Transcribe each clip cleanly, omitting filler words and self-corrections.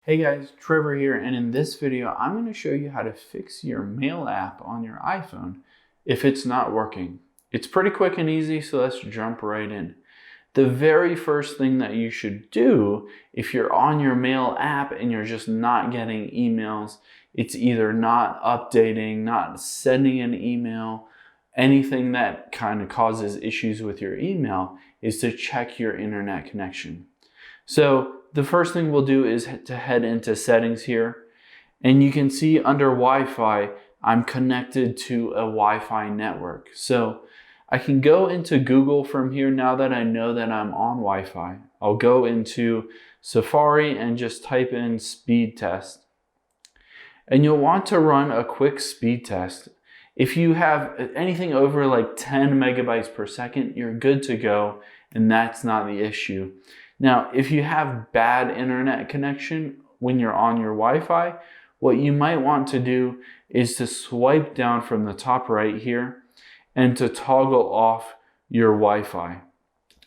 Hey guys, Trevor here, and in this video I'm going to show you how to fix your mail app on your iPhone if it's not working. It's pretty quick and easy, so let's jump right in. The very first thing that you should do if you're on your mail app and you're just not getting emails, it's either not updating, not sending an email, anything that kind of causes issues with your email, is to check your internet connection. So the first thing we'll do is to head into settings here, and you can see under Wi-Fi, I'm connected to a Wi-Fi network. So I can go into Google from here now that I know that I'm on Wi-Fi. I'll go into Safari and just type in speed test. And you'll want to run a quick speed test. If you have anything over like 10 megabytes per second, you're good to go, and that's not the issue. Now, if you have bad internet connection when you're on your Wi-Fi, what you might want to do is to swipe down from the top right here and to toggle off your Wi-Fi.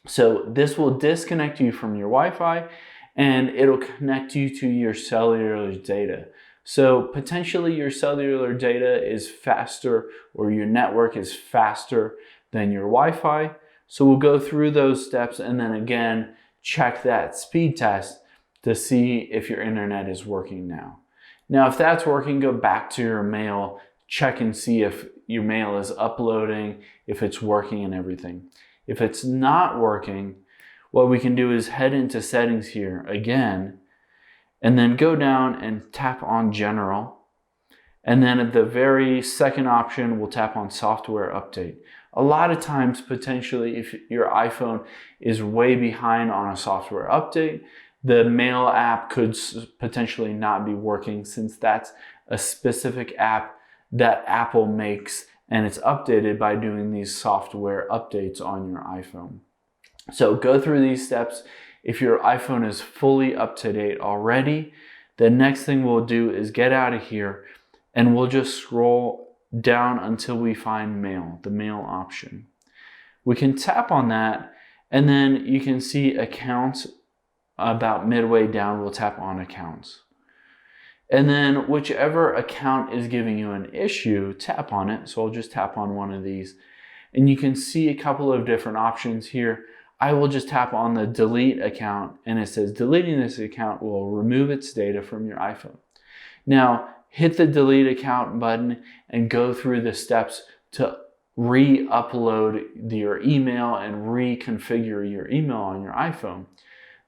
So this will disconnect you from your Wi-Fi and it'll connect you to your cellular data. So potentially your cellular data is faster, or your network is faster than your Wi-Fi. So we'll go through those steps and then again, check that speed test to see if your internet is working now. Now, if that's working, go back to your mail, check and see if your mail is uploading, if it's working and everything. If it's not working, what we can do is head into settings here again, and then go down and tap on General. And then at the very second option, we'll tap on Software Update. A lot of times, potentially, if your iPhone is way behind on a software update, the Mail app could potentially not be working, since that's a specific app that Apple makes and it's updated by doing these software updates on your iPhone. So go through these steps. If your iPhone is fully up to date already, the next thing we'll do is get out of here and we'll just scroll down until we find Mail, the Mail option. We can tap on that, and then you can see Accounts. About midway down, we'll tap on Accounts. And then whichever account is giving you an issue, tap on it. So I'll just tap on one of these. And you can see a couple of different options here. I will just tap on the delete account, and it says deleting this account will remove its data from your iPhone. Now, hit the delete account button and go through the steps to re-upload your email and reconfigure your email on your iPhone.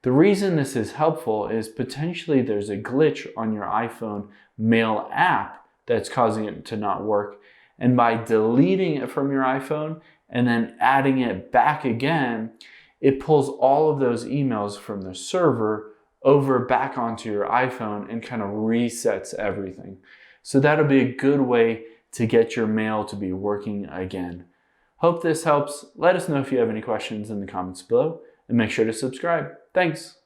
The reason this is helpful is potentially there's a glitch on your iPhone Mail app that's causing it to not work. And by deleting it from your iPhone and then adding it back again, it pulls all of those emails from the server over back onto your iPhone and kind of resets everything. So that'll be a good way to get your mail to be working again. Hope this helps. Let us know if you have any questions in the comments below, and make sure to subscribe. Thanks.